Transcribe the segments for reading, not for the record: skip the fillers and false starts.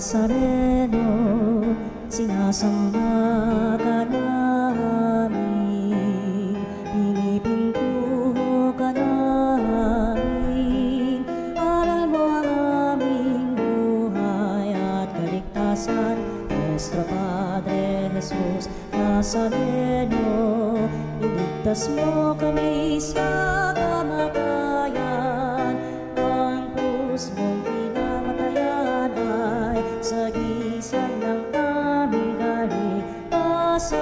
Nazareno, sinasamba ka namin, pinipintuho ka namin, aral mo ang aming buhay at kaligtasan. Nuestro Padre Jesus Nazareno, iligtas mo kami sa kamatayan, ang krus mong pinamatayan ay sagisag ng aming kaligtasan.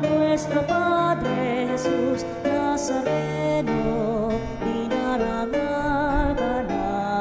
Nuestro Padre Jesus Nazareno, dinarangal ka namin.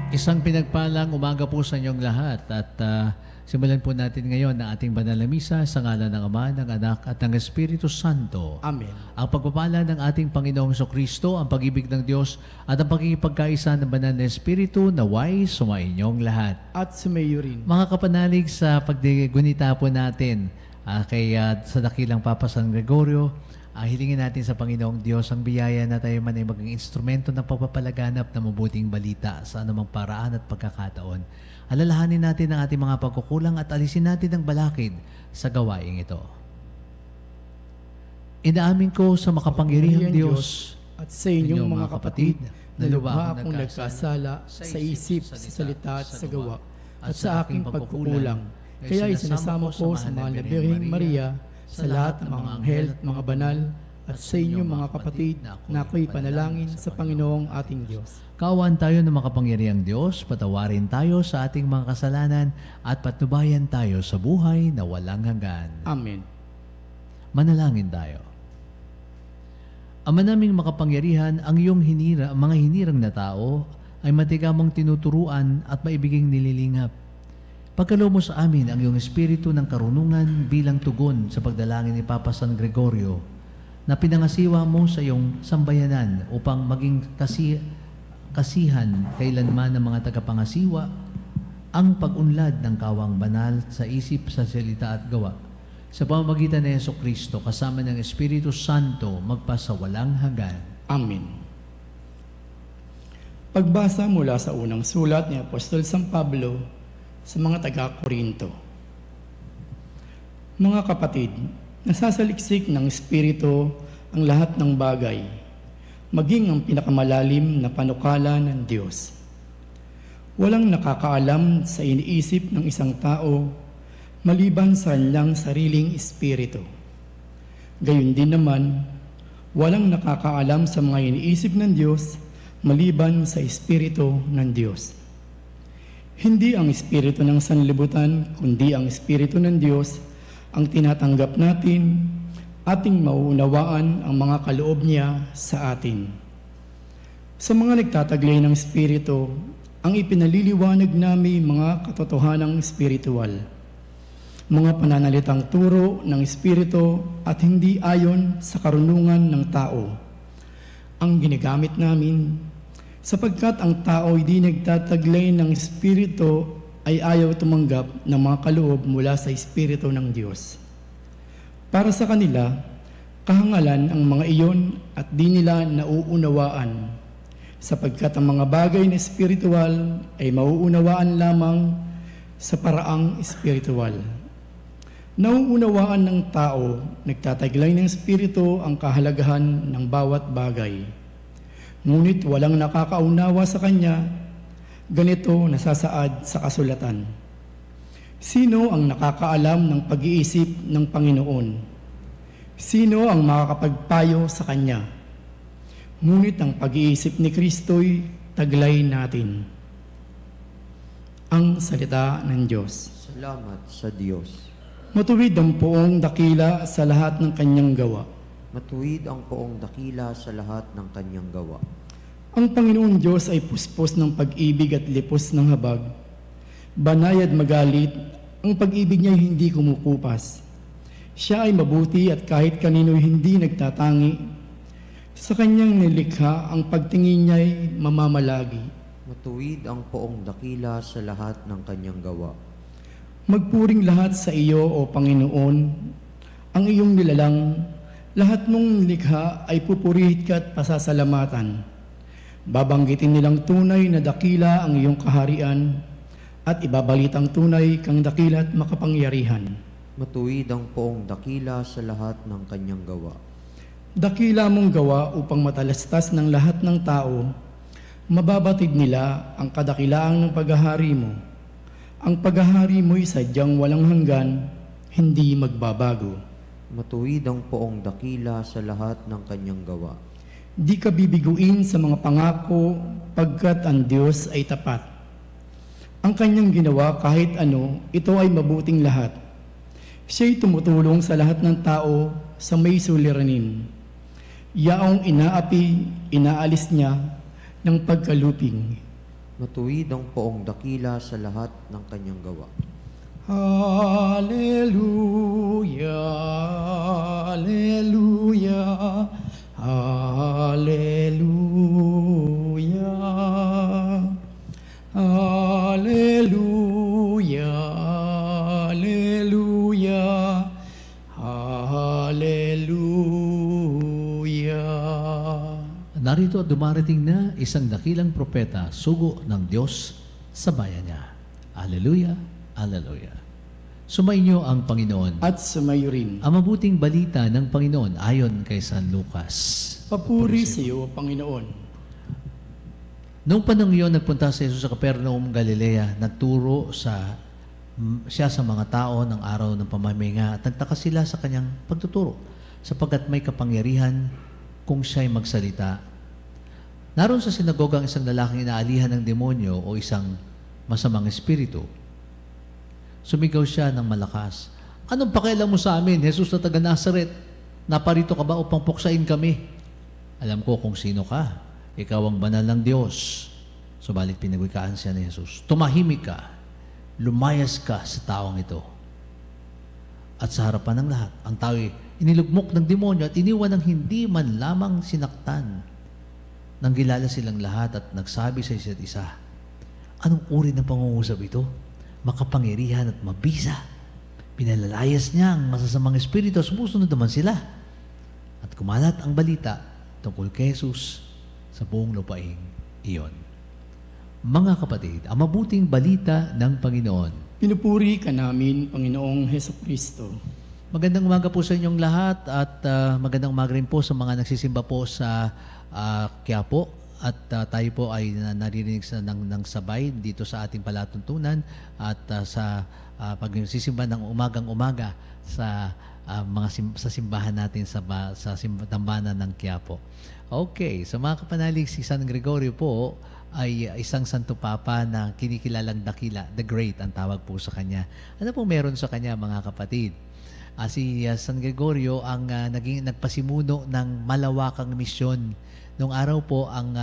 Isang pinagpalang umaga po sa inyong lahat at simulan po natin ngayon ang ating banal na misa sa ngalan ng Ama, ng Anak at ng Espiritu Santo. Amen. Ang pagpapala ng ating Panginoong Jesucristo, ang pag-ibig ng Diyos at ang pagkikipagkaisa ng banal na Espiritu naway sumainyong lahat. At sumayo rin. Mga kapanalig sa paggunita po natin sa dakilang Papa San Gregorio, hilingin natin sa Panginoong Diyos ang biyaya na tayo man ay maging instrumento ng pagpapalaganap ng mabuting balita sa anumang paraan at pagkakataon. Alalahanin natin ang ating mga pagkukulang at alisin natin ang balakid sa gawaing ito. Inaamin ko sa makapangyarihang Diyos at sa inyong mga kapatid na lubha akong nagkasala sa isip, sa salita at sa gawa at sa aking pagkukulang. Kaya isinasamo ko sa mahal na Birheng Maria, sa lahat ng mga anghel at mga banal, at sa inyong mga kapatid na ako'y panalangin sa Panginoong ating Diyos. Kaawaan tayo ng makapangyarihang Diyos, patawarin tayo sa ating mga kasalanan at patnubayan tayo sa buhay na walang hanggan. Amen. Manalangin tayo. Ama naming makapangyarihan, ang iyong mga hinirang na tao ay matigamang tinuturuan at maibiging nililingap. Pagkaloob mo sa amin ang iyong espiritu ng karunungan bilang tugon sa pagdalangin ni Papa San Gregorio na pinangasiwa mo sa iyong sambayanan upang maging kasihan kailanman ng mga tagapangasiwa ang pag-unlad ng kawang banal sa isip, sa salita at gawa. Sa pamamagitan ni Jesucristo kasama ng Espiritu Santo magpasawalang hanggan. Amen. Pagbasa mula sa unang sulat ni Apostol San Pablo sa mga taga-Korinto. Mga kapatid, nasasaliksik ng Espiritu ang lahat ng bagay, maging ang pinakamalalim na panukala ng Diyos. Walang nakakaalam sa iniisip ng isang tao maliban sa kanyang sariling espiritu. Gayon din naman, walang nakakaalam sa mga iniisip ng Diyos maliban sa espiritu ng Diyos. Hindi ang espiritu ng sanlibutan, kundi ang espiritu ng Diyos ang tinatanggap natin, ating mauunawaan ang mga kaloob niya sa atin. Sa mga nagtataglay ng espiritu, ang ipinaliliwanag namin mga katotohanang espiritual, mga pananalitang turo ng espiritu at hindi ayon sa karunungan ng tao. Ang ginagamit namin sapagkat ang tao ay di nagtataglay ng espiritu ay ayaw tumanggap ng mga kaloob mula sa espiritu ng Diyos. Para sa kanila, kahangalan ang mga iyon at di nila nauunawaan, sapagkat ang mga bagay na espiritual ay mauunawaan lamang sa paraang espiritual. Nauunawaan ng tao, nagtataglay ng espiritu ang kahalagahan ng bawat bagay. Ngunit walang nakakaunawa sa kanya, ganito nasasaad sa kasulatan. Sino ang nakakaalam ng pag-iisip ng Panginoon? Sino ang makakapagpayo sa Kanya? Ngunit ang pag-iisip ni Kristo'y taglay natin. Ang salita ng Diyos. Salamat sa Diyos. Matuwid ang poong dakila sa lahat ng Kanyang gawa. Matuwid ang poong dakila sa lahat ng Kanyang gawa. Ang Panginoon Diyos ay puspos ng pag-ibig at lipos ng habag. Banayad magalit, ang pag-ibig niya hindi kumukupas. Siya ay mabuti at kahit kanino hindi nagtatangi. Sa kanyang nilikha, ang pagtingin niya ay mamamalagi. Matuwid ang poong dakila sa lahat ng kanyang gawa. Magpuring lahat sa iyo, O Panginoon, ang iyong nilalang, lahat mong likha ay pupurihit ka at pasasalamatan. Babanggitin nilang tunay na dakila ang iyong kaharian at ibabalitang tunay kang dakila at makapangyarihan. Matuwid ang poong dakila sa lahat ng kanyang gawa. Dakila mong gawa upang matalastas ng lahat ng tao, mababatid nila ang kadakilaan ng paghahari mo. Ang paghahari mo'y sadyang walang hanggan, hindi magbabago. Matuwid ang poong dakila sa lahat ng kanyang gawa. Di ka bibiguin sa mga pangako pagkat ang Diyos ay tapat. Ang kanyang ginawa kahit ano, ito ay mabuting lahat. Siya'y tumutulong sa lahat ng tao sa may suliranin. Yaong inaapi, inaalis niya ng pagkaluping. Matuwid ang poong dakila sa lahat ng kanyang gawa. Hallelujah, Hallelujah, Hallelujah, Hallelujah, Hallelujah, Hallelujah. Narito at dumarating na isang dakilang propeta, sugo ng Diyos sa bayan niya. Hallelujah, Hallelujah. Sumainyo ang Panginoon. At sumayo rin. Ang mabuting balita ng Panginoon ayon kay San Lucas. Papuri sa iyo, Panginoon. Noong panahon iyon, nagpunta si Jesus sa Capernaum, Galilea, nagturo siya sa mga tao ng araw ng pamamahinga at nagtaka sila sa kanyang pagtuturo sapagkat may kapangyarihan kung siya'y magsalita. Naroon sa sinagoga ang isang lalaking inaalihan ng demonyo o isang masamang espiritu. Sumigaw siya ng malakas, "Anong pakialam mo sa amin, Jesus na taga Nazaret? Naparito ka ba upang puksain kami? Alam ko kung sino ka. Ikaw ang banal ng Diyos." Subalit pinagwikaan siya ni Jesus, "Tumahimik ka. Lumayas ka sa taong ito." At sa harapan ng lahat, ang tao'y inilugmok ng demonyo at iniwan ng hindi man lamang sinaktan. Nang gilala silang lahat at nagsabi sa isa't isa, "Anong uri ng pangungusap ito? Makapangyarihan at mabisa. Pinalalayas niya ang masasamang espiritu, sumusunod naman sila." At kumalat ang balita tungkol kay Jesus sa buong lupaing iyon. Mga kapatid, ang mabuting balita ng Panginoon. Pinupuri ka namin, Panginoong Hesukristo. Magandang umaga po sa inyong lahat at magandang umaga rin po sa mga nagsisimba po sa Quiapo at tayo po ay naririnig ng sabay dito sa ating palatuntunan at sa pagsisimba ng umagang-umaga sa sa simbahan natin sa tambanan ng Quiapo. Okay, sa mga kapanalig, si San Gregorio po ay isang Santo Papa na kinikilalang dakila, the Great ang tawag po sa kanya. Ano po meron sa kanya, mga kapatid? Si San Gregorio ang nagpasimuno ng malawakang misyon. Noong araw po ang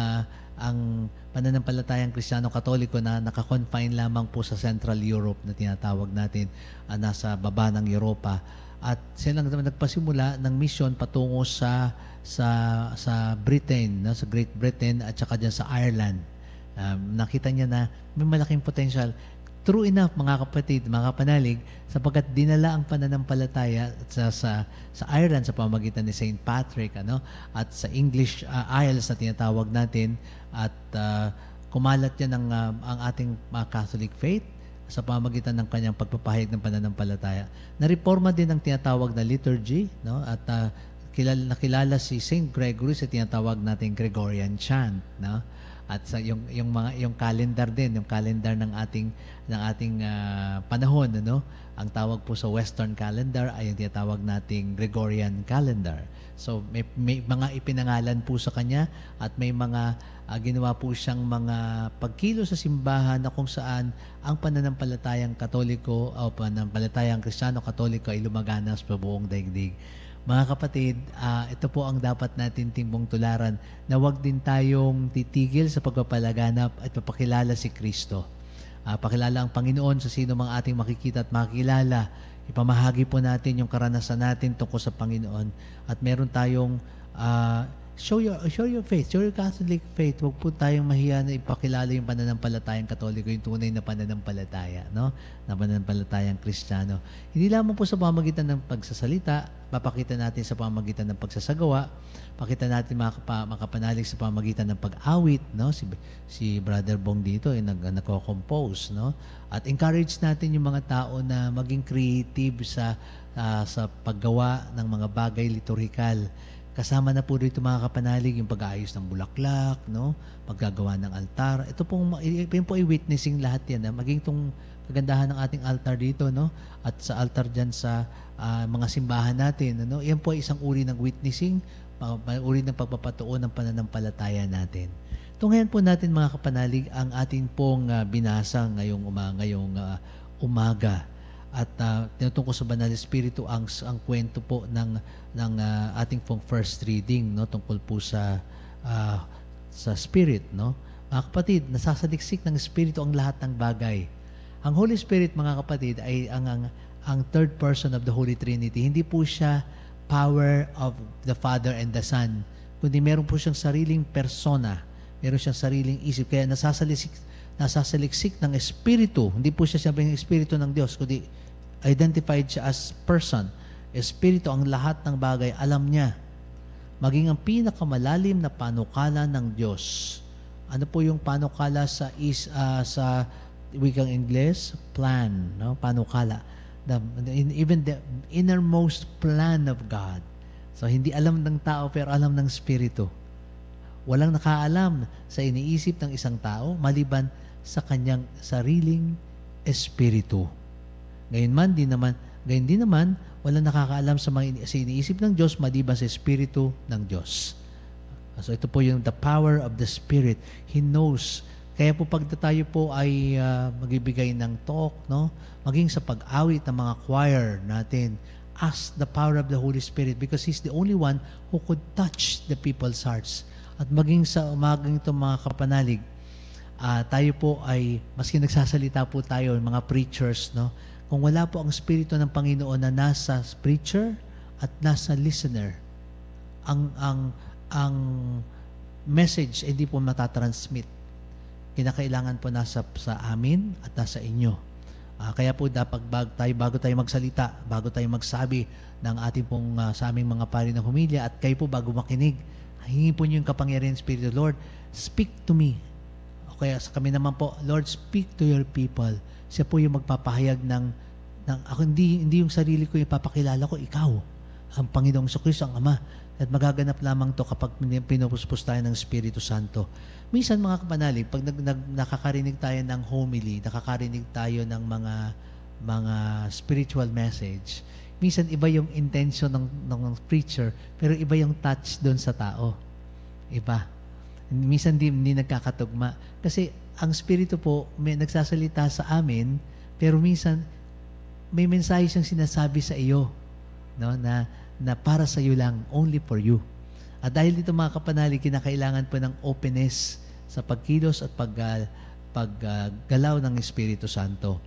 pananampalatayang Kristiyano-Katoliko na nakakonfine lamang po sa Central Europe na tinatawag natin, nasa baba ng Europa. At silang nagpasimula ng mission patungo sa Britain, sa Great Britain at saka dyan sa Ireland. Nakita niya na may malaking potential. True enough, mga kapatid, mga kapanalig, sapagkat dinala ang pananampalataya sa Ireland sa pamamagitan ni St. Patrick, at sa English Isles na tinatawag natin, at kumalat yan ang ating Catholic faith sa pamamagitan ng kanyang pagpapahayag ng pananampalataya. Nareforma din ang tinatawag na liturgy, at nakilala si St. Gregory sa tinatawag nating Gregorian chant, at sa yung calendar din, yung calendar ng ating panahon, ang tawag po sa Western calendar ay yung tinatawag nating Gregorian calendar. So may mga ipinangalan po sa kanya at may mga ginawa po siyang mga pagkilo sa simbahan na kung saan ang pananampalatayang Katoliko o pananampalatayang Kristiyano-Katoliko ay lumagana sa buong daigdig. Mga kapatid, ito po ang dapat natin timbong tularan na huwag din tayong titigil sa pagpapalaganap at papakilala si Kristo. Pakilala ang Panginoon sa sino mang ating makikita at makikilala. Ipamahagi po natin yung karanasan natin tungkol sa Panginoon. At meron tayong show your faith, show your Catholic faith. Huwag po tayong mahiya na ipakilala yung pananampalatayang Katoliko, yung tunay na pananampalataya, no? Na pananampalatayang Kristiyano. Hindi lamang po sa pamamagitan ng pagsasalita, papakita natin sa pamamagitan ng pagsasagawa, pakita natin makapanalig sa pamamagitan ng pag-awit, no? Si Brother Bong dito ay nagko-compose, no? At encourage natin yung mga tao na maging creative sa paggawa ng mga bagay liturhikal. Kasama na po dito mga kapanalig yung pag-aayos ng bulaklak, no? Paggagawa ng altar. Ito po ay witnessing lahat yan. Maging itong kagandahan ng ating altar dito, no? At sa altar dyan sa mga simbahan natin, ano? Yan po ay isang uri ng witnessing, uri ng pagpapatuon ng pananampalataya natin. Tunghayan po natin mga kapanalig ang ating pong binasa ngayong umaga. At tinutungkol sa Banal na Espiritu ang kwento po ng ating pong first reading, no, tungkol po sa Spirit, no. Mga kapatid, nasasaliksik ng Espiritu ang lahat ng bagay. Ang Holy Spirit, mga kapatid, ay ang third person of the Holy Trinity. Hindi po siya power of the Father and the Son, kundi meron po siyang sariling persona, meron siyang sariling isip. Kaya nasasaliksik ng Espiritu. Hindi po siya sabing Espiritu ng Diyos, kundi identified siya as person. Espiritu, ang lahat ng bagay, alam niya. Maging ang pinakamalalim na panukala ng Diyos. Ano po yung panukala sa wikang Ingles? Plan, no? Panukala. Even the innermost plan of God. So, hindi alam ng tao, pero alam ng Espiritu. Walang nakaalam sa iniisip ng isang tao, maliban sa kanyang sariling Espiritu. Gayon din naman, walang nakakaalam sa iniisip ng Diyos, maliban sa Espiritu ng Diyos. So ito po yung the power of the Spirit. He knows. Kaya po pag tayo po ay magbibigay ng talk, no? Maging sa pag-awit ng mga choir natin, ask the power of the Holy Spirit because He's the only one who could touch the people's hearts. At maging sa umagang ito mga kapanalig, tayo po ay, maski nagsasalita po tayo, mga preachers, no? Kung wala po ang Espiritu ng Panginoon na nasa preacher at nasa listener, ang message hindi po matatransmit. Kinakailangan po nasa sa amin at nasa inyo. Kaya po dapat bago tayo magsalita, bago tayo magsabi ng ating pong sa aming mga pari ng humilya, at kayo po bago makinig, hingin po niyo yung kapangyarihan ng Espiritu. Lord, speak to me. O kaya sa kami naman po, Lord, speak to your people. Siya po yung magpapahayag ng ako, hindi yung sarili ko ipapakilala ko, ikaw, ang Panginoong Kristo, ang Ama. At magaganap lamang to kapag pinupuspos tayo ng Espiritu Santo. Minsan mga kapanalig, pag nakakarinig tayo ng homily, nakakarinig tayo ng mga spiritual message, minsan iba yung intention ng preacher, pero iba yung touch doon sa tao. Iba. Minsan hindi nagkakatugma. Kasi ang Espiritu po, may nagsasalita sa amin, pero minsan may mensahe siyang sinasabi sa iyo, no, na para sa iyo lang, only for you. At dahil dito mga kapanalig, kinakailangan po ng openness sa pagkilos at paggalaw ng Espiritu Santo.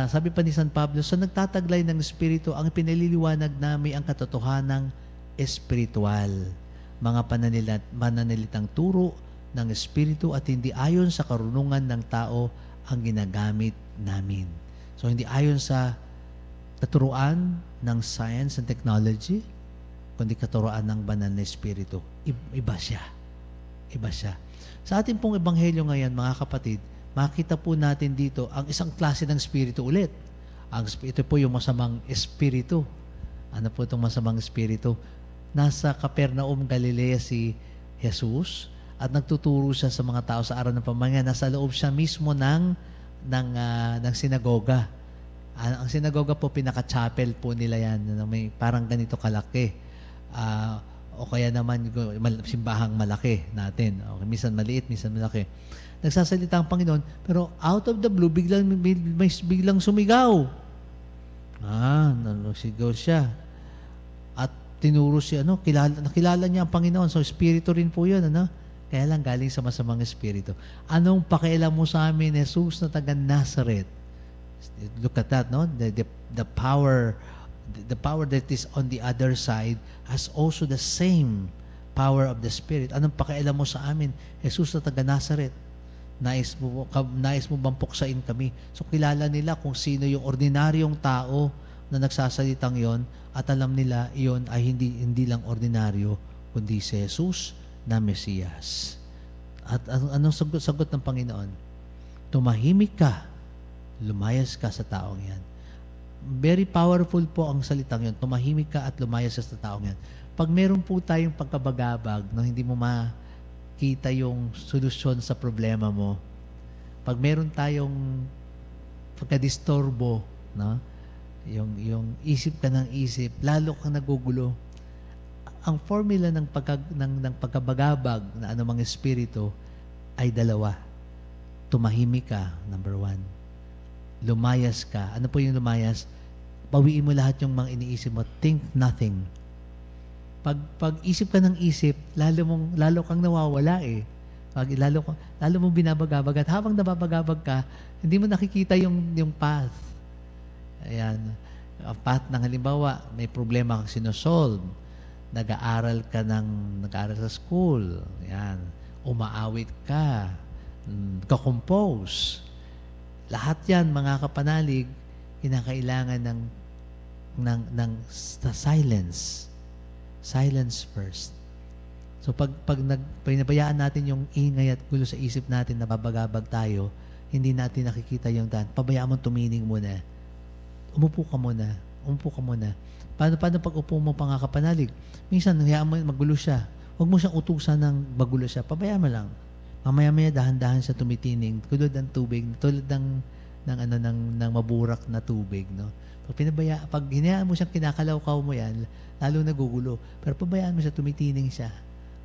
Sabi pa ni San Pablo, sa nagtataglay ng Espiritu, ang pinaliliwanag namin ang katotohanang espiritual. Mga pananalitang turo ng Espiritu at hindi ayon sa karunungan ng tao ang ginagamit namin. So, hindi ayon sa katuruan ng science and technology, kundi katuruan ng banal na Espiritu. Iba siya. Iba siya. Sa ating pong ebanghelyo ngayon, mga kapatid, makita po natin dito ang isang klase ng Espiritu ulit. Ito po yung masamang Espiritu. Ano po itong masamang Espiritu? Nasa Capernaum, Galilea si Jesus at nagtuturo siya sa mga tao sa araw ng pamamagitan. Nasa loob siya mismo ng sinagoga. Ang sinagoga po, pinaka-chapel po nila yan. May parang ganito kalaki. O kaya naman simbahang malaki natin. Okay, minsan maliit, minsan malaki. Nagsasalita ang Panginoon, pero out of the blue, biglang sumigaw. Nasigaw siya. At tinuro siya, nakilala niya ang Panginoon. So, Espiritu rin po yun, Kaya lang galing sa masamang espiritu. Anong pakialam mo sa amin, Jesus na taga Nazareth? Look at that, no? The power that is on the other side has also the same power of the Spirit. Anong pakialam mo sa amin, Jesus na taga Nazareth? Nais mo bang puksain kami? So kilala nila kung sino yung ordinaryong tao na nagsasalitang yon, at alam nila iyon ay hindi lang ordinaryo, kundi si Jesus na Mesiyas. At anong sagot ng Panginoon? Tumahimik ka, lumayas ka sa taong yan. Very powerful po ang salitang yon. Tumahimik ka at lumayas ka sa taong yan. Pag meron po tayong pagkabagabag na hindi mo makita yung solusyon sa problema mo, pag meron tayong pagkadistorbo, no? Yung isip ka ng isip, lalo kang nagugulo. Ang formula ng pagkabagabag na anumang espiritu ay dalawa. Tumahimik ka, number 1. Lumayas ka. Ano po yung lumayas? Bawiin mo lahat yung mga iniisip mo. Think nothing. Pag isip ka ng isip, lalo kang nawawala eh. Lalo mong binabagabag. At habang nababagabag ka, hindi mo nakikita yung path. Ayan. Ang path ng halimbawa, may problema kang sinosolve. Nag-aaral sa school. Ayan. Umaawit ka. Ka-compose. Lahat yan, mga kapanalig, kinakailangan ng silence. Silence first. So pag pinabayaan natin yung ingay at gulo sa isip natin na babagabag tayo, hindi natin nakikita yung daan. Pabayaan mo tumining muna. Umupo ka muna. Paano pag upo mo pa nga kapanalig? Minsan, hayaan mo magulo siya. Huwag mo siyang utusan ng magulo siya. Pabayaan mo lang. Mamaya-maya dahan-dahan siya tumitining. Tulad ng tubig, tulad ng maburak na tubig, no? Pag hinayaan mo siyang kinakalaw-kaw mo yan, lalo nagugulo. Pero pabayaan mo siya, tumitining siya.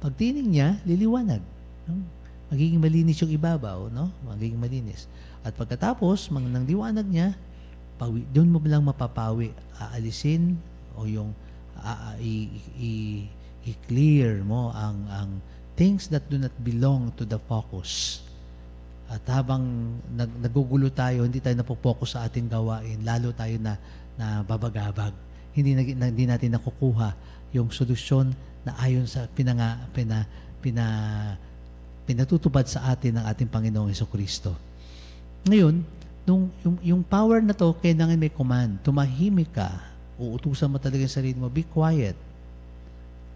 Pag tining niya, liliwanag. No? Magiging malinis yung ibabaw, no? Magiging malinis. At pagkatapos, ng liwanag niya, doon mo lang mapapawi. Aalisin o yung i-clear mo ang things that do not belong to the focus. At habang nagugulo tayo, hindi tayo napopokus sa ating gawain, lalo tayo na babagabag. Hindi natin nakukuha yung solusyon na ayon sa pinatutupad sa atin ng ating Panginoong Hesukristo. Ngayon, yung power na to, kailangan may command. Tumahimik ka. Uutusan mo talaga yung sarili mo. Be quiet.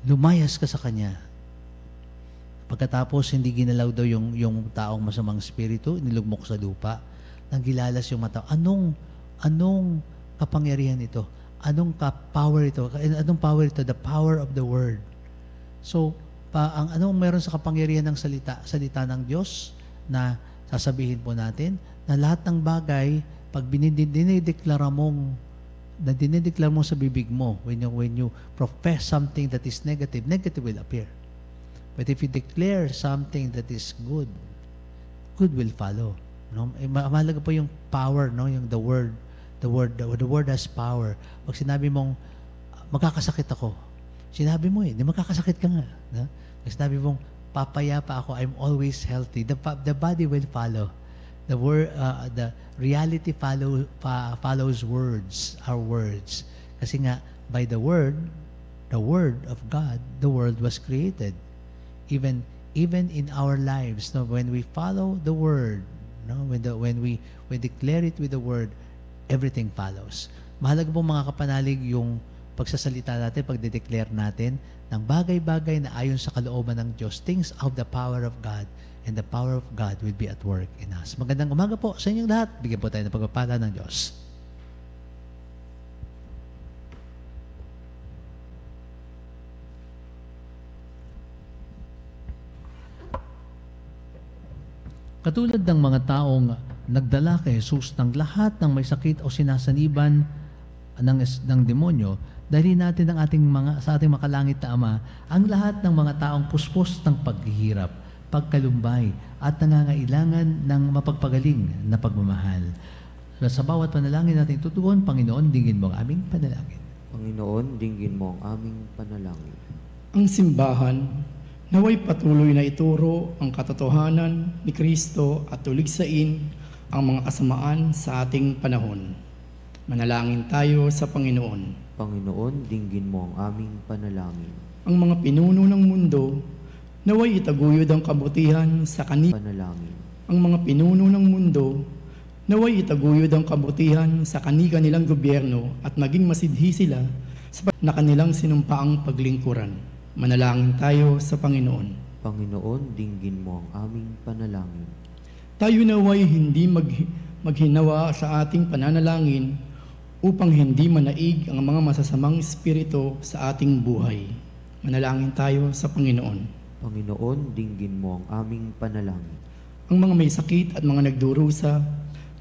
Lumayas ka sa Kanya. Pagkatapos, hindi ginalaw daw yung taong masamang espiritu, inilugmok sa lupa, nang gilalas yung mata. Anong kapangyarihan ito? Anong power ito? Anong power ito? The power of the Word. So, anong meron sa kapangyarihan ng salita ng Diyos na sasabihin po natin, na lahat ng bagay, pag dinideklara mo sa bibig mo, when you profess something that is negative, negative will appear. But if you declare something that is good, good will follow. No? Mahalaga po yung power, no? Yung the word has power. Pag sinabi mong magkakasakit ako, sinabi mo hindi magkakasakit ka nga. No? Pag sinabi mong papayapa ako, I'm always healthy, the body will follow. The reality follows our words. Kasi nga, by the word of God, the world was created. Even in our lives, no, when we follow the word, no, when we declare it with the word, everything follows. Mahalaga po mga kapanalig yung pagsasalita natin, pagde-declare natin ng bagay-bagay na ayon sa kalooban ng Diyos, things of the power of God, and the power of God will be at work in us. Magandang umaga po sa inyong lahat. Bigyan po tayo ng pagpapala ng Diyos. Katulad ng mga taong nagdala kay Jesus ng lahat ng may sakit o sinasaniban ng demonyo, dalhin natin sa ating makalangit na Ama ang lahat ng mga taong puspos ng paghihirap, pagkalumbay at nangangailangan ng mapagpagaling na pagmamahal. Sa bawat panalangin natin tutugon, Panginoon, dinggin mo ang aming panalangin. Panginoon, dinggin mo ang aming panalangin. Ang simbahan Naway patuloy na ituro ang katotohanan ni Kristo at tuligsain ang mga kasamaan sa ating panahon. Manalangin tayo sa Panginoon. Panginoon, dinggin mo ang aming panalangin. Ang mga pinuno ng mundo, naway itaguyod ang kabutihan sa Panalangin. Ang mga pinuno ng mundo, naway itaguyod ang kabutihan sa kanilang gobyerno at maging masidhi sila na kanilang sinumpaang paglingkuran. Manalangin tayo sa Panginoon. Panginoon, dinggin mo ang aming panalangin. Tayo naway hindi maghinawa sa ating pananalangin upang hindi manaig ang mga masasamang espiritu sa ating buhay. Manalangin tayo sa Panginoon. Panginoon, dinggin mo ang aming panalangin. Ang mga may sakit at mga nagdurusa,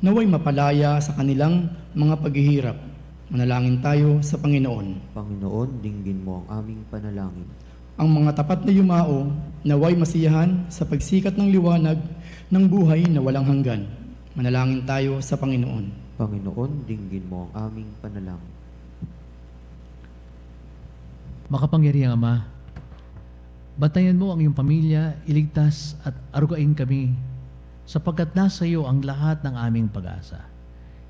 naway mapalaya sa kanilang mga paghihirap. Manalangin tayo sa Panginoon. Panginoon, dinggin mo ang aming panalangin. Ang mga tapat na yumao, naway masiyahan sa pagsikat ng liwanag ng buhay na walang hanggan. Manalangin tayo sa Panginoon. Panginoon, dinggin mo ang aming panalangin. Makapangyarihang Ama, bantayan mo ang iyong pamilya, iligtas at arugain kami sapagkat nasa iyo ang lahat ng aming pag-asa.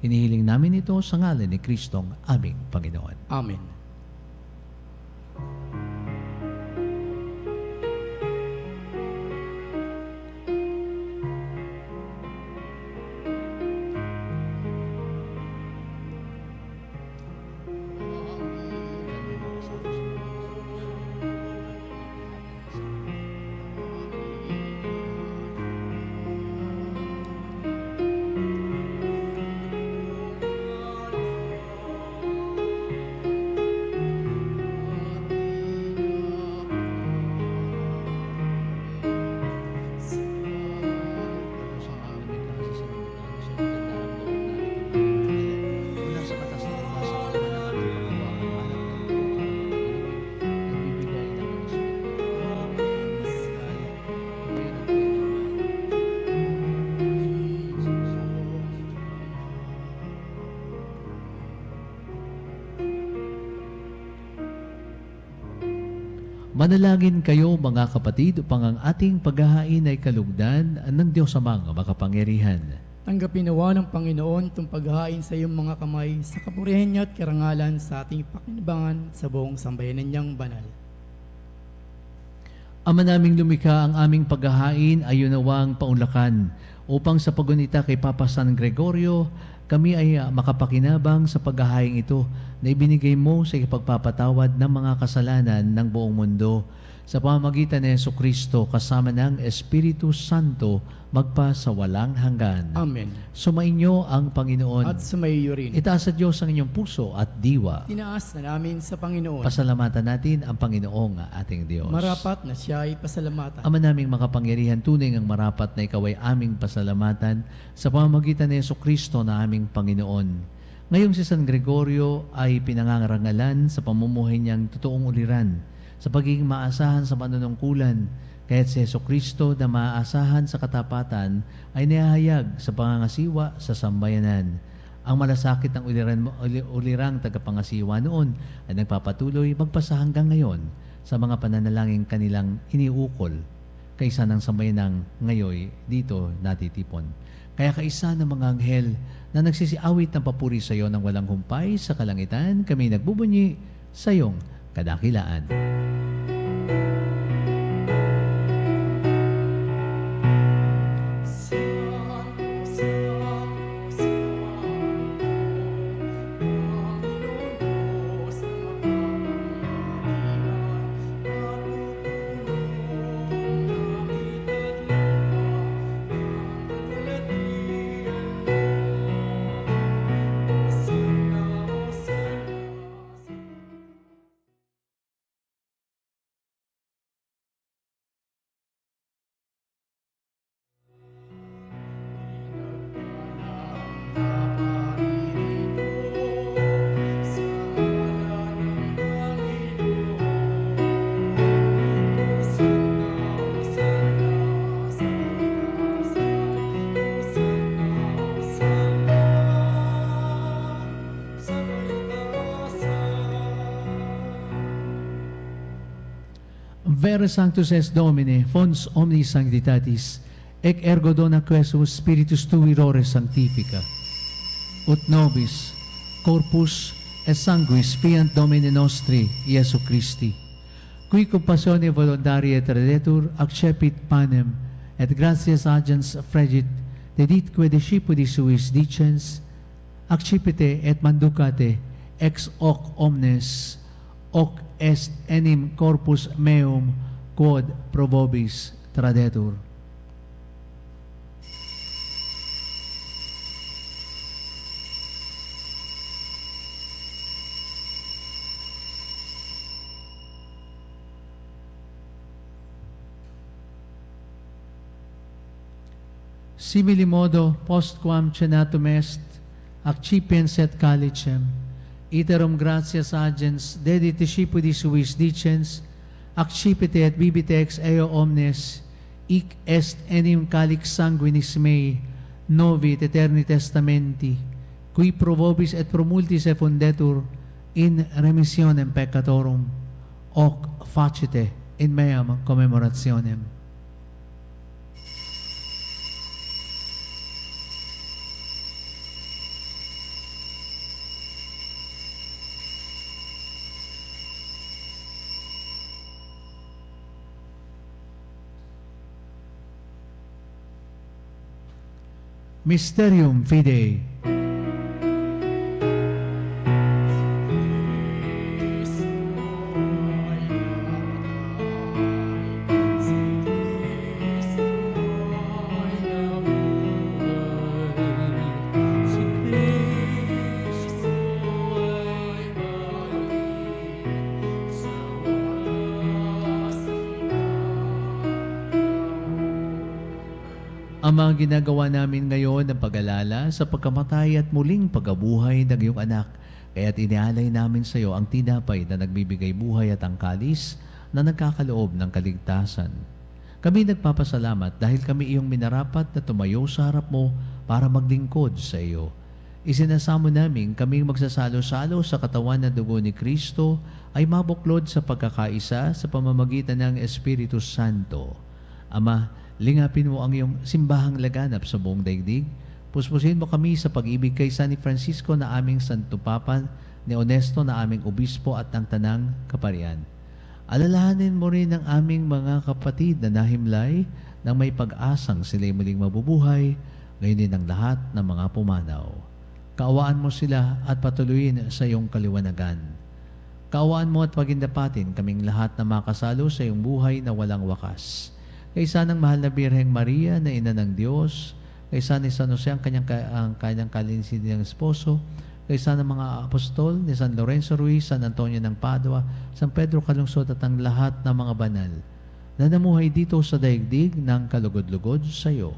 Hinihiling namin ito sa ngalan ni Kristong aming Panginoon. Amen. Manalangin kayo mga kapatid upang ang ating paghahain ay kalugdan ng Diyos Amang makapangyarihan. Tanggapin nawa ng Panginoon itong paghahain sa iyong mga kamay sa kapurihan niya at karangalan sa ating pakinabangan sa buong sambayanan niyang banal. Ama naming lumikha, ang aming paghahain ay yunawang paunlakan upang sa pagunita kay Papa San Gregorio, kami ay makapakinabang sa paghahaing ito na ibinigay mo sa ipagpapatawad ng mga kasalanan ng buong mundo sa pamamagitan ni Jesucristo kasama ng Espiritu Santo magpa sa walang hanggan. Amen. Sumainyo ang Panginoon. At sumaiyo rin. Itaas sa Diyos ang inyong puso at diwa. Tinaas na namin sa Panginoon. Pasalamatan natin ang Panginoong ating Diyos. Marapat na siya ay pasalamatan. Ama naming makapangyarihan, tunay ang marapat na ikaw ay aming pasalamatan sa pamamagitan ni Jesucristo na aming Panginoon. Ngayong si San Gregorio ay pinangangarangalan sa pamumuhay niyang totoong uliran, sa pagiging maasahan sa panunungkulan, kaya't si Jesucristo na maaasahan sa katapatan ay nihahayag sa pangangasiwa sa sambayanan. Ang malasakit ng ulirang tagapangasiwa noon ay nagpapatuloy magpasa hanggang ngayon sa mga pananalangin kanilang iniukol kaysa ng sambayanang ngayoy dito natitipon. Kaya kaisa ng mga anghel na nagsisiawit ng papuri sa iyo ng walang humpay sa kalangitan, kami nagbubunyi sa iyong kadakilaan. Vere Sanctus es Domine, fons omnis sanctitatis, ec ergo dona quesus Spiritus Tui rore sanctifica. Ut nobis, corpus et sanguis fiant Domini nostri, Iesu Christi, qui compassione voluntaria tradetur, accepit panem, et gratias agens fregit, deditque discipuli suis dicens, accipite et manducate, ex hoc omnes, hoc est enim corpus meum, quod pro vobis tradetur. Simili modo, postquam cenatum est, accipiens et calicem, iterum gratias agens dedit discipuli suis dicens, accipite et bibite ex eo omnes, hic est enim calix sanguinis mei, novi et eterni testamenti, qui pro vobis et pro multis effundetur in remissionem peccatorum, hoc facite in meam commemorationem. Mysterium Fidei. Ang mga ginagawa namin ngayon ng pag-alala sa pagkamatay at muling pagkabuhay ng iyong anak, kaya't inialay namin sa iyo ang tinapay na nagbibigay buhay at ang kalis na nagkakaloob ng kaligtasan. Kami nagpapasalamat dahil kami iyong minarapat na tumayo sa harap mo para maglingkod sa iyo. Isinasamo namin kaming magsasalo-salo sa katawan na dugo ni Kristo ay mabuklod sa pagkakaisa sa pamamagitan ng Espiritu Santo. Ama, lingapin mo ang iyong simbahang laganap sa buong daigdig. Puspusin mo kami sa pag-ibig kay San Francisco na aming Santo Papa, ni Honesto na aming Obispo at ng Tanang Kaparian. Alalahanin mo rin ang aming mga kapatid na nahimlay nang may pag-asang sila'y muling mabubuhay, ngayon din ang lahat ng mga pumanaw. Kaawaan mo sila at patuloyin sa iyong kaliwanagan. Kaawaan mo at pagindapatin kaming lahat na makasalo sa iyong buhay na walang wakas. Kaysa ng mahal na Birheng Maria na ina ng Diyos, kaysa ni San Jose ang kanyang kalinsin niyang esposo, kaysa ng mga apostol ni San Lorenzo Ruiz, San Antonio ng Padua, San Pedro Calungsod at ang lahat ng mga banal na namuhay dito sa daigdig ng kalugod-lugod sa iyo.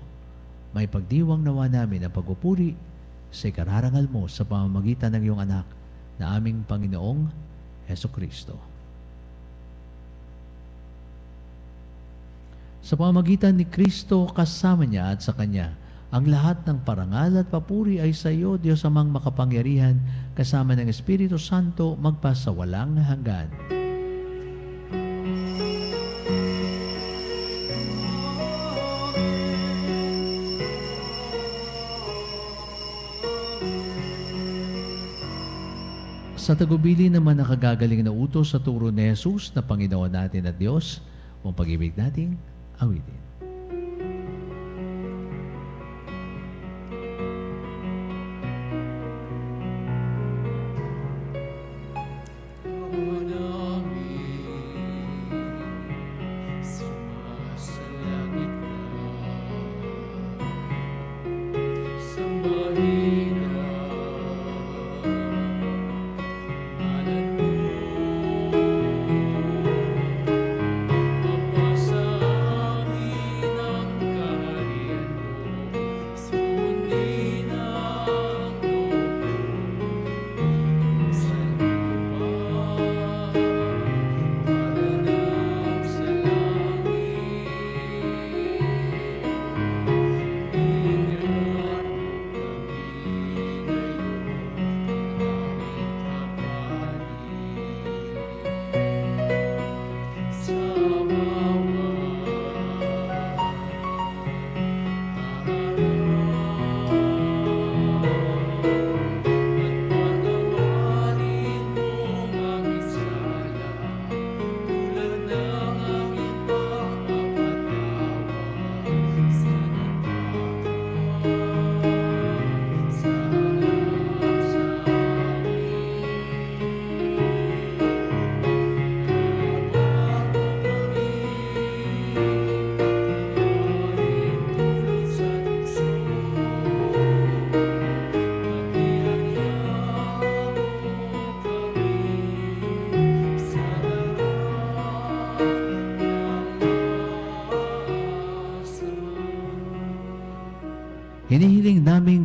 May pagdiwang nawa namin ang pagpupuri sa ikararangal mo sa pamamagitan ng iyong anak na aming Panginoong Heso Kristo. Sa pamamagitan ni Kristo kasama niya at sa Kanya, ang lahat ng parangal at papuri ay sa iyo, Diyos Amang makapangyarihan, kasama ng Espiritu Santo, magpasawalang hanggan. Sa tagubili naman nakagagaling na utos sa turo ni Jesus na Panginoon natin at Diyos, kung pag-ibig nating awitin.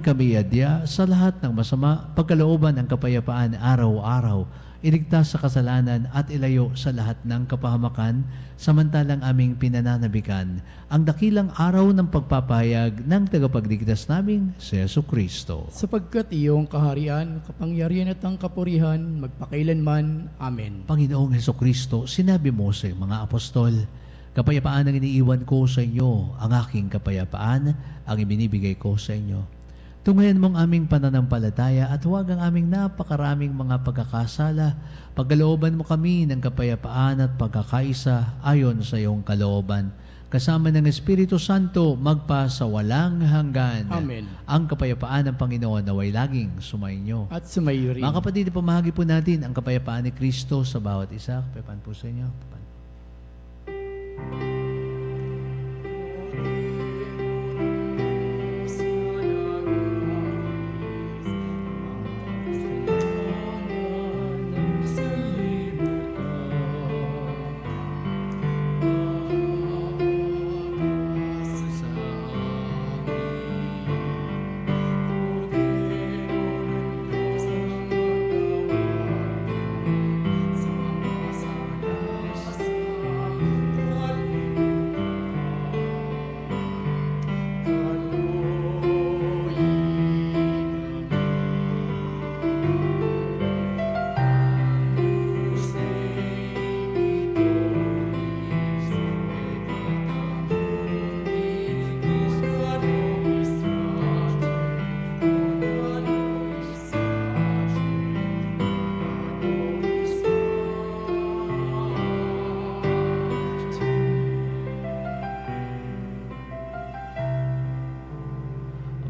kami adya sa lahat ng masama, pagkalooban ang kapayapaan araw-araw, iligtas sa kasalanan at ilayo sa lahat ng kapahamakan, samantalang aming pinananabikan ang dakilang araw ng pagpapahayag ng tagapagligtas naming si Jesucristo. Sapagkat iyong kaharian, kapangyarihan at ang kapurihan, magpakailanman. Amen. Panginoong Jesucristo, sinabi mo sa iyong mga apostol, kapayapaan ang iniiwan ko sa inyo, ang aking kapayapaan ang ibinibigay ko sa inyo. Tunghayan mong aming pananampalataya at huwag ang aming napakaraming mga pagkakasala. Pagkalooban mo kami ng kapayapaan at pagkakaisa ayon sa iyong kalooban. Kasama ng Espiritu Santo, magpa sa walang hanggan. Amen. Ang kapayapaan ng Panginoon naway laging sumainyo. At sumayo rin. Mga kapatid, pamahagi po natin ang kapayapaan ni Kristo sa bawat isa. Kapayapaan po sa inyo.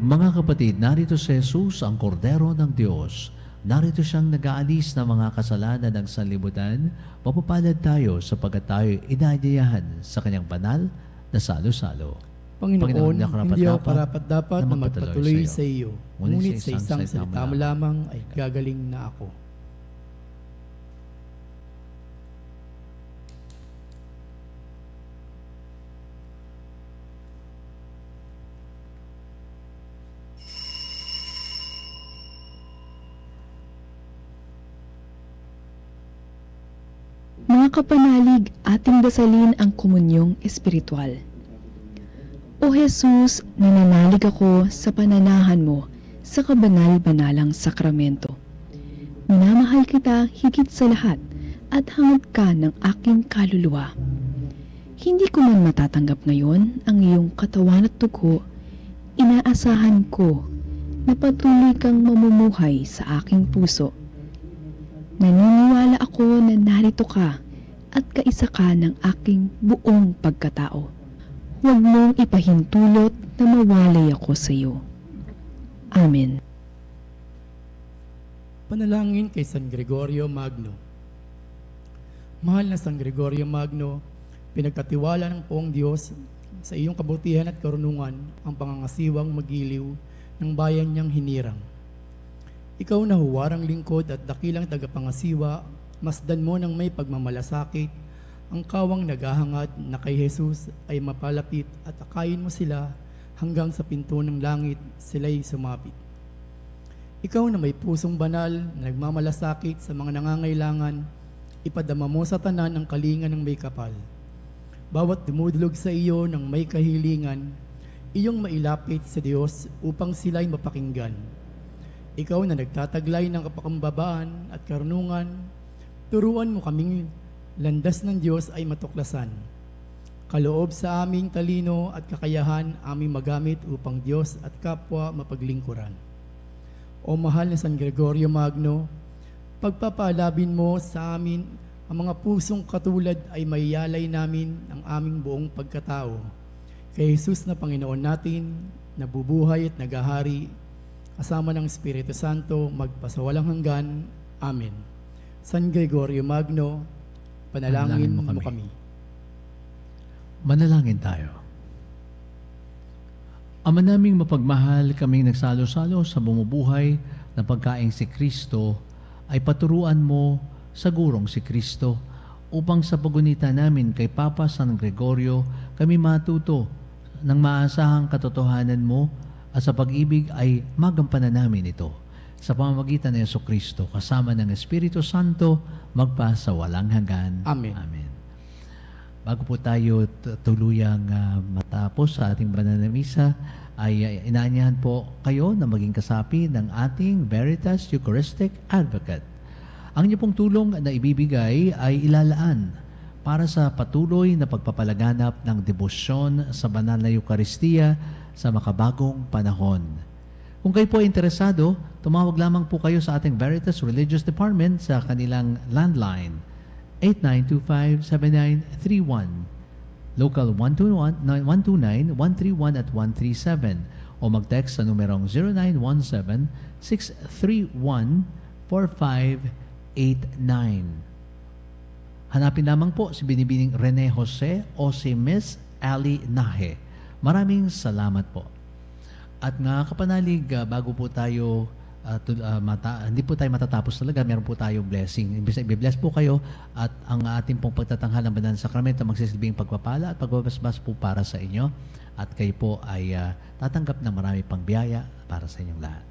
Mga kapatid, narito si Jesus, ang kordero ng Diyos. Narito siyang nag-aalis ng mga kasalanan ng sanlibutan. Mapapalad tayo sapagkat tayo inaanyayahan sa kanyang banal na salo-salo. Panginoon, hindi ako karapat-dapat karapat-dapat na magpatuloy sa iyo. Ngunit sa isang salita mo mo lamang ay gagaling na ako. Mga kapanalig, ating dasalin ang komunyong espiritual. O Jesus, nananalig ako sa pananahan mo sa kabanal-banalang sakramento. Minamahal kita higit sa lahat at hangad ka ng aking kaluluwa. Hindi ko man matatanggap ngayon ang iyong katawan at dugo, inaasahan ko na patuloy kang mamumuhay sa aking puso. Naniniwala ako na narito ka at kaisa ka ng aking buong pagkatao. Huwag mong ipahintulot na mawalay ako sa iyo. Amen. Panalangin kay San Gregorio Magno. Mahal na San Gregorio Magno, pinagkatiwala ng poong Diyos sa iyong kabutihan at karunungan ang pangangasiwang magiliw ng bayan niyang hinirang. Ikaw na huwarang lingkod at dakilang tagapangasiwa, masdan mo ng may pagmamalasakit, ang kawang naghahangad na kay Jesus ay mapalapit at akayin mo sila hanggang sa pinto ng langit sila'y sumapit. Ikaw na may pusong banal na nagmamalasakit sa mga nangangailangan, ipadama mo sa tanan ang kalinga ng may kapal. Bawat dumudulog sa iyo ng may kahilingan, iyong mailapit sa Diyos upang sila'y mapakinggan. Ikaw na nagtataglay ng kapakambabaan at karunungan, turuan mo kaming landas ng Diyos ay matuklasan. Kaloob sa aming talino at kakayahan aming magamit upang Diyos at kapwa mapaglingkuran. O mahal na San Gregorio Magno, pagpapalabin mo sa amin ang mga pusong katulad ay maiyalay namin ang aming buong pagkatao. Kay Jesus na Panginoon natin, nabubuhay at nagahari, kasama ng Espiritu Santo, magpasawalang hanggan. Amen. San Gregorio Magno, panalangin mo kami. Manalangin tayo. Ama naming mapagmahal, kaming nagsalo-salo sa bumubuhay na pagkaing si Kristo, ay paturuan mo sa gurong si Kristo upang sa pagunita namin kay Papa San Gregorio, kami matuto ng maasahang katotohanan mo at sa pag-ibig ay magampanan namin ito. Sa pamamagitan ng Jesucristo, kasama ng Espiritu Santo, magpa sa walang hanggan. Amen. Amen. Bago po tayo tuluyang matapos sa ating banal na misa, ay inaanyahan po kayo na maging kasapi ng ating Veritas Eucharistic Advocate. Ang inyo pong tulong na ibibigay ay ilalaan para sa patuloy na pagpapalaganap ng debosyon sa banal na Eucharistia sa makabagong panahon. Kung kayo po ay interesado, tumawag lamang po kayo sa ating Veritas Religious Department sa kanilang landline 8925-7931, local 129-131 at 137, o mag-text sa numerong 0917-631-4589. Hanapin lamang po si Binibining Rene Jose o si Miss Ali Nahe. Maraming salamat po. At nga kapanalig, bago po tayo, hindi po tayo matatapos talaga, meron po tayong blessing. I-bless po kayo at ang ating pong pagtatanghal ng banal na sakramento magsisilbing pagpapala at pagbabasbas po para sa inyo. At kayo po ay tatanggap ng marami pang biyaya para sa inyong lahat.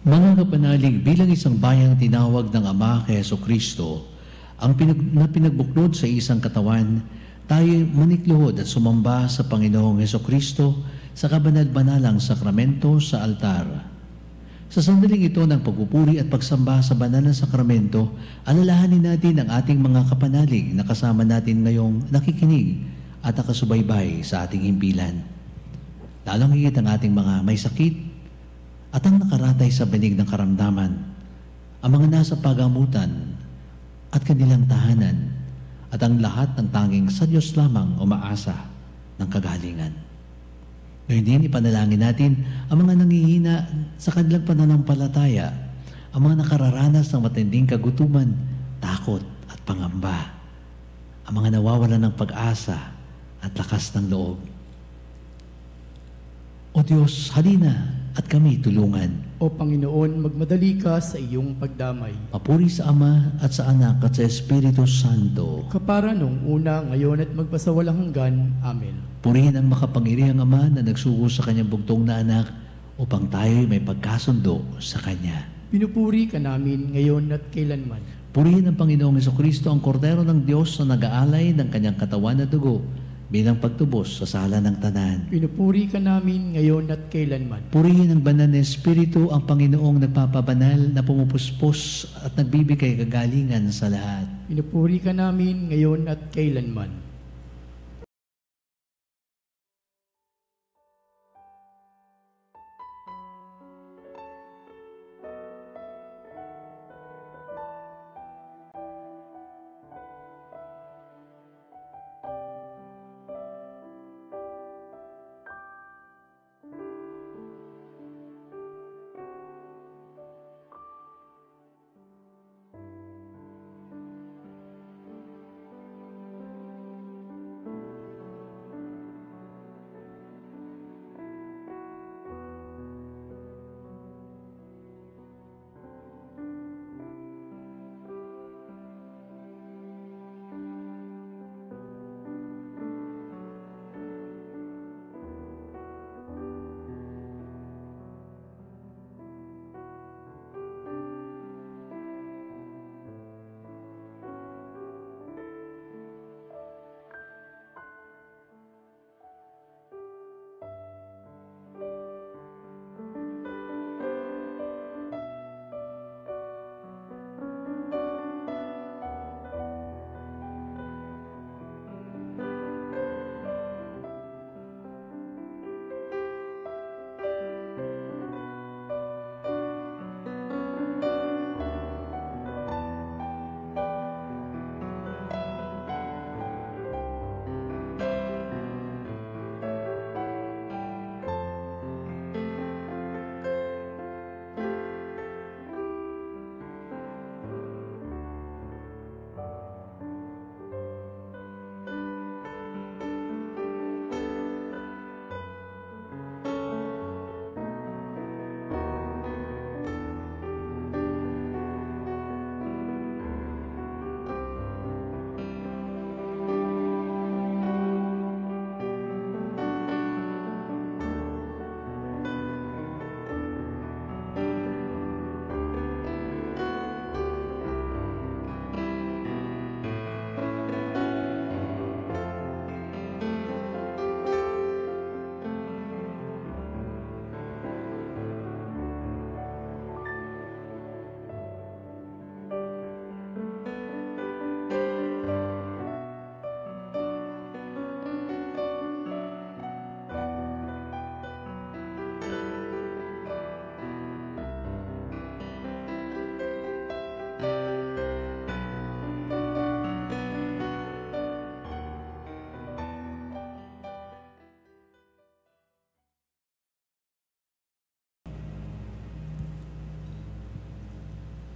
Mga kapanalig, bilang isang bayang tinawag ng Ama kay Jesucristo, na pinagbuklod sa isang katawan, tayo manikluhod at sumamba sa Panginoong Jesucristo sa kabanal-banalang sakramento sa altar. Sa sandaling ito ng pagpupuri at pagsamba sa banal na sakramento, alalahanin natin ang ating mga kapanalig na kasama natin ngayong nakikinig at nakasubaybay sa ating himpilan. Lalong higit ang ating mga may sakit at ang nakaratay sa banig ng karamdaman, ang mga nasa pagamutan at kanilang tahanan, at ang lahat ng tanging sa Diyos lamang umaasa ng kagalingan. Ngayon din, ipanalangin natin ang mga nangihina sa kanilang pananampalataya, ang mga nakararanas ng matinding kagutuman, takot at pangamba, ang mga nawawalan ng pag-asa at lakas ng loob. O Diyos, halina at kami tulungan. O Panginoon, magmadali ka sa iyong pagdamay. Papuri sa Ama at sa Anak at sa Espiritu Santo. Kapara nung una, ngayon at magpasawalang hanggan. Amen. Purihin ang makapangyarihang Ama na nagsugo sa kanyang bugtong na anak upang tayo may pagkasundo sa Kanya. Pinupuri ka namin ngayon at kailanman. Purihin ng Panginoong Jesucristo ang kordero ng Diyos na nag-aalay ng Kanyang katawan at dugo bilang pagtubos sa sala ng tanan. Pinupuri ka namin ngayon at kailanman. Purihin ng banal na Espiritu ang Panginoong nagpapabanal na pumupuspos at nagbibigay kagalingan sa lahat. Pinupuri ka namin ngayon at kailanman.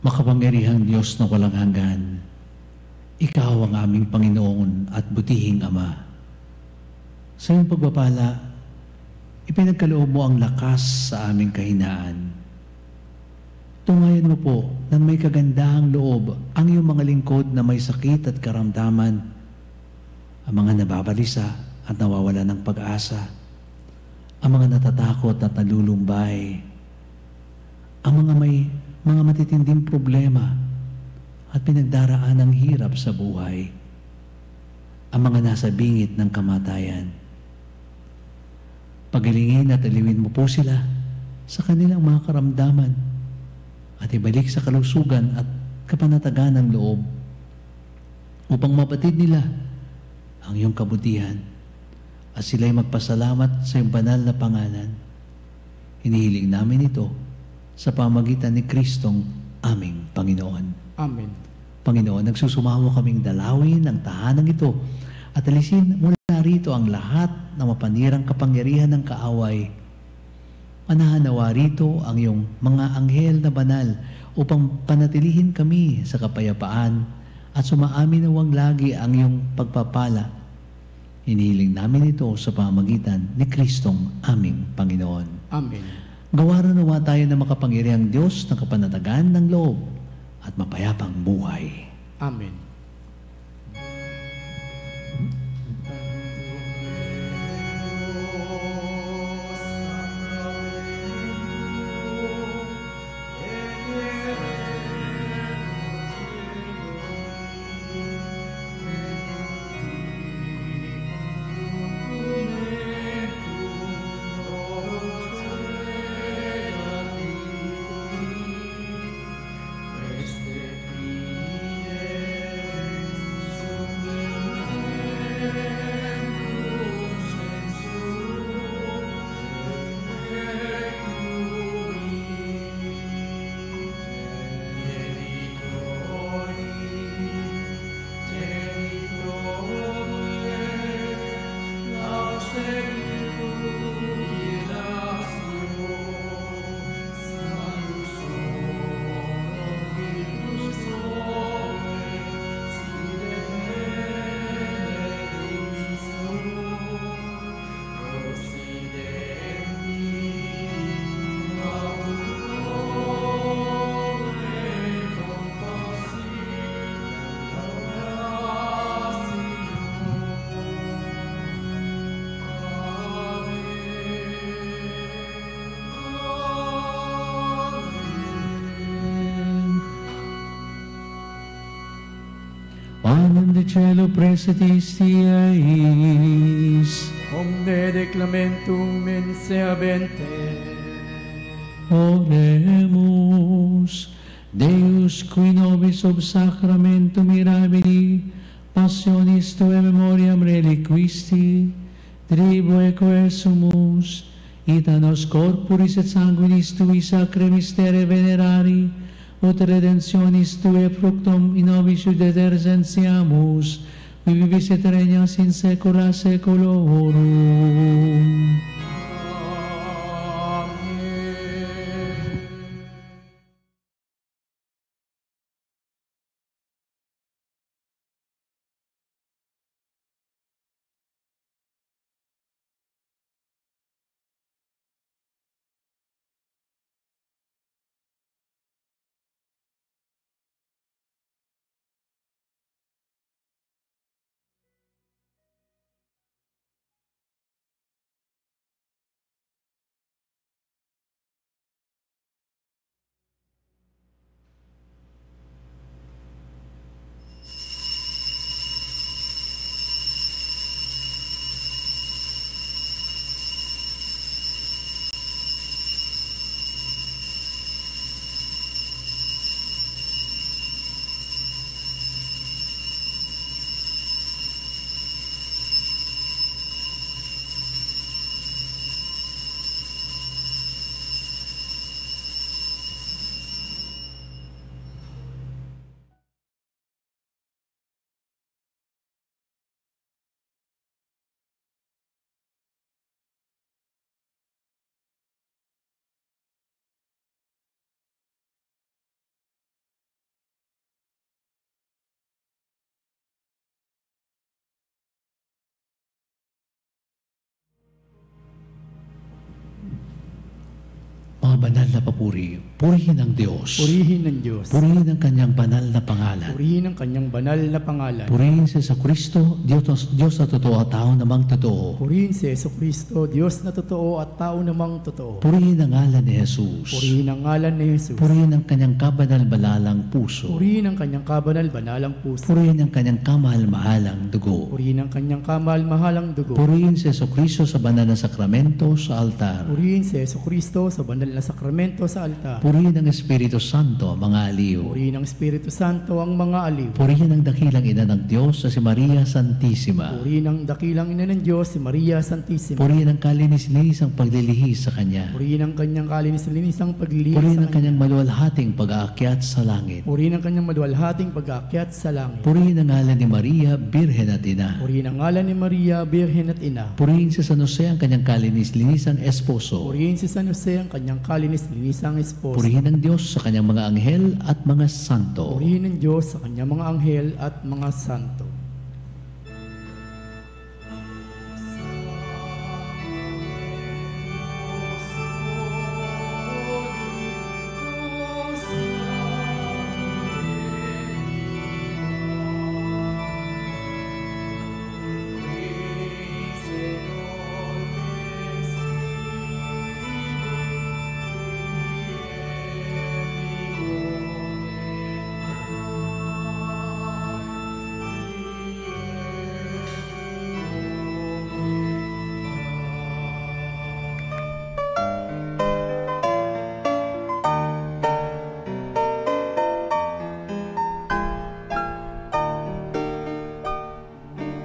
Makapangyarihang Diyos na walang hanggan, Ikaw ang aming Panginoon at butihing Ama. Sa iyong pagpapala, ipinagkaloob mo ang lakas sa aming kahinaan. Tungayan mo po ng may kagandahang loob ang iyong mga lingkod na may sakit at karamdaman, ang mga nababalisa at nawawala ng pag-asa, ang mga natatakot at nalulumbay, ang mga may mga matitinding problema at pinagdaraan ng hirap sa buhay, ang mga nasa bingit ng kamatayan. Pagalingin at aliwin mo po sila sa kanilang mga karamdaman at ibalik sa kalusugan at kapanatagan ng loob upang mabatid nila ang iyong kabutihan at sila'y magpasalamat sa iyong banal na pangalan. Hinihiling namin ito sa pamagitan ni Kristong aming Panginoon. Amen. Panginoon, nagsusumawa kaming dalawin ang tahanang ito at alisin mula rito ang lahat ng mapanirang kapangyarihan ng kaaway. Manahanawa rito ang iyong mga anghel na banal upang panatilihin kami sa kapayapaan at sumaamin nawang lagi ang iyong pagpapala. Hinihiling namin ito sa pamagitan ni Kristong aming Panginoon. Amen. Gawaran nawa tayo ng makapangyarihang Diyos ng kapanatagan ng loob at mapayapang buhay. Amen. Panem de cielo presetistiais, Omne declamentum in seabente. Oremus. Deus, qui nobis ob sacramentum mirabili, passionis Tuae memoriam reliquisti, tribuo quesumus, ita nos corporis et sanguinis Tui sacre mystere venerari, ut redemptionis Tuae fructum in nobis judetersensiamus, qui vivis et regnas in saecula saeculorum. Mga banal na papuri, purihin ang Diyos. Purihin ng Diyos. Purihin ang kanyang banal na pangalan. Purihin ang kanyang banal na pangalan. Purihin siya sa Kristo, Diyos na totoo at tao namang totoo. Purihin si Jesucristo, Diyos na totoo at tao namang totoo. Purihin ang ngalan ni Jesus. Purihin ang ngalan ni Jesus. Purihin ang kanyang kabanal-banalang puso. Purihin ang kanyang kabanal-banalang puso. Purihin ang kanyang kamahal-mahalang dugo. Purihin ang kanyang kamahal-mahalang dugo. Purihin si Jesucristo sa banal na sakramento sa altar. Purihin si Jesucristo sa banal na sakramento sa altar. Purihin ang Espiritu Santo, ang mga aliw. Purihin ang Espiritu Santo ang mga aliw. Purihin ang dakilang ina ng Diyos na si Maria Santissima. Purihin ang dakilang ina ng Diyos, si Maria Santissima. Purihin ang kalinis-linis ang paglilihis sa Kanya. Purihin ang kanyang kalinis-linis ang paglilihis Purihin sa ang kanyang maluwalhating pag-aakyat sa langit. Purihin ang kanyang maluwalhating pag-aakyat sa langit. Purihin ang ngalan ni Maria, Birhen at Ina. Purihin ang ngalan ni Maria, Birhen at Ina. Purihin si San Jose ang kanyang kalinis-linis ang esposo. Purihin si San Jose ang kanyang kalinis-linis ang esposo. Purihin ang Diyos sa kanyang mga anghel at mga santo. Purihin ng Diyos sa kanyang mga anghel at mga santo.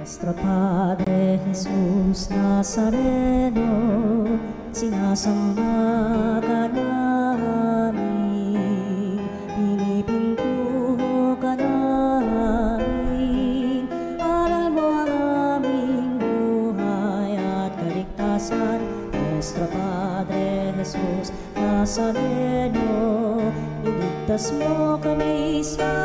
Nuestro Padre Jesús Nazareno, sinasamba ka namin, pinipintuho ka namin, aral mo ang aming buhay at kaligtasan. Nuestro Padre Jesús Nazareno, iligtas mo kami sa